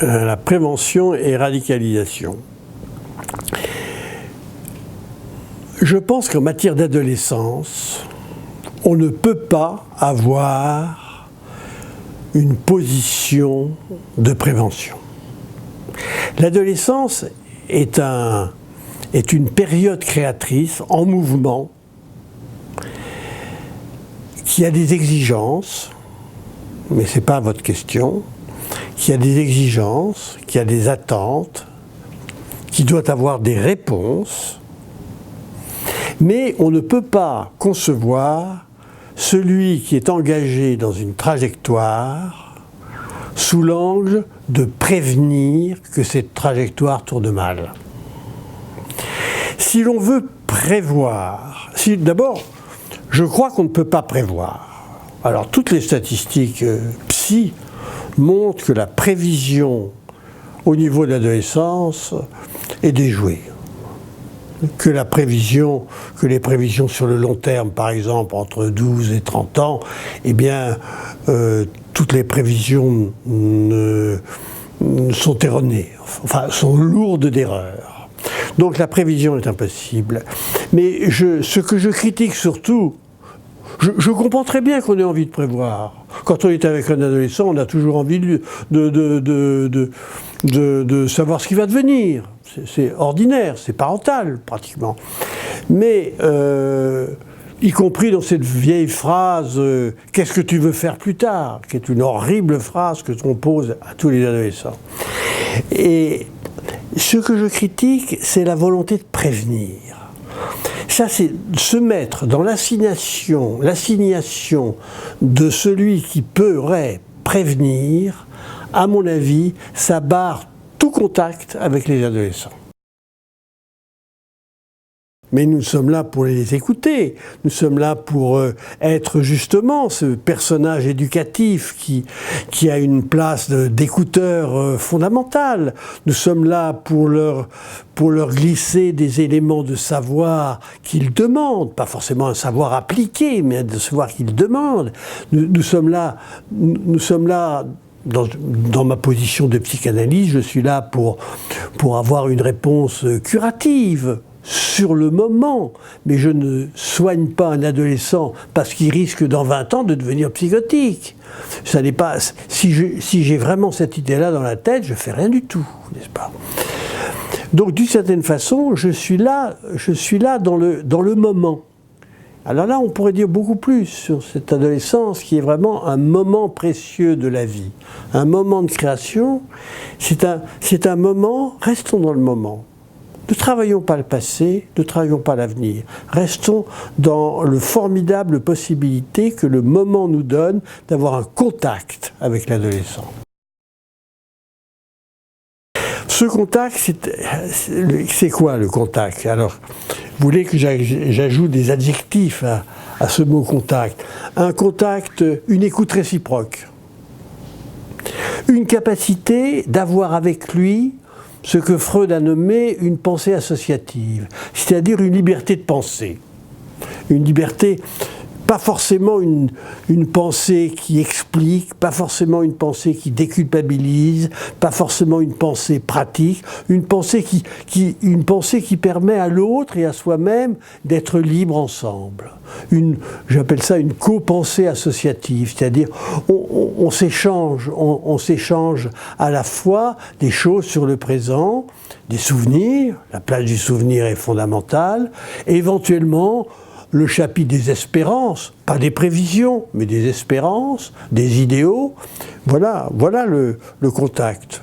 la prévention et radicalisation. Je pense qu'en matière d'adolescence, on ne peut pas avoir une position de prévention. L'adolescence est une période créatrice en mouvement qui a des exigences, mais ce n'est pas votre question, qui a des exigences, qui a des attentes, qui doit avoir des réponses, mais on ne peut pas concevoir celui qui est engagé dans une trajectoire sous l'angle de prévenir que cette trajectoire tourne mal. Si l'on veut prévoir, d'abord, je crois qu'on ne peut pas prévoir. Alors, toutes les statistiques psy montrent que la prévision au niveau de l'adolescence est déjouée. Que les prévisions sur le long terme, par exemple, entre 12 et 30 ans, eh bien, toutes les prévisions sont erronées, enfin, sont lourdes d'erreurs. Donc la prévision est impossible. Mais ce que je critique surtout, je comprends très bien qu'on ait envie de prévoir. Quand on est avec un adolescent, on a toujours envie de savoir ce qui va devenir. C'est ordinaire, c'est parental pratiquement. Mais, y compris dans cette vieille phrase « qu'est-ce que tu veux faire plus tard ?» qui est une horrible phrase que l'on pose à tous les adolescents. Et ce que je critique, c'est la volonté de prévenir. Ça, c'est se mettre dans l'assignation de celui qui pourrait prévenir. À mon avis, ça barre tout contact avec les adolescents. Mais nous sommes là pour les écouter, nous sommes là pour être justement ce personnage éducatif qui a une place d'écouteur fondamentale. Nous sommes là pour leur glisser des éléments de savoir qu'ils demandent, pas forcément un savoir appliqué, mais un savoir qu'ils demandent. Nous sommes là dans ma position de psychanalyste, je suis là pour avoir une réponse curative sur le moment, mais je ne soigne pas un adolescent parce qu'il risque dans 20 ans de devenir psychotique. Ça n'est pas, si j'ai vraiment cette idée-là dans la tête, je ne fais rien du tout, n'est-ce pas? Donc d'une certaine façon, je suis là dans le moment. Alors là, on pourrait dire beaucoup plus sur cette adolescence qui est vraiment un moment précieux de la vie. Un moment de création, c'est un moment, restons dans le moment. Ne travaillons pas le passé, ne travaillons pas l'avenir. Restons dans le formidable possibilité que le moment nous donne d'avoir un contact avec l'adolescent. Ce contact, c'est quoi le contact? Alors, vous voulez que j'ajoute des adjectifs à ce mot contact? Un contact, une écoute réciproque. Une capacité d'avoir avec lui ce que Freud a nommé une pensée associative, c'est-à-dire une liberté de penser. Une liberté, pas forcément une pensée qui explique, pas forcément une pensée qui déculpabilise, pas forcément une pensée pratique, une pensée qui permet à l'autre et à soi-même d'être libres ensemble. J'appelle ça une co-pensée associative, c'est-à-dire on s'échange à la fois des choses sur le présent, des souvenirs, la place du souvenir est fondamentale, et éventuellement le chapitre des espérances, pas des prévisions, mais des espérances, des idéaux, voilà le contact.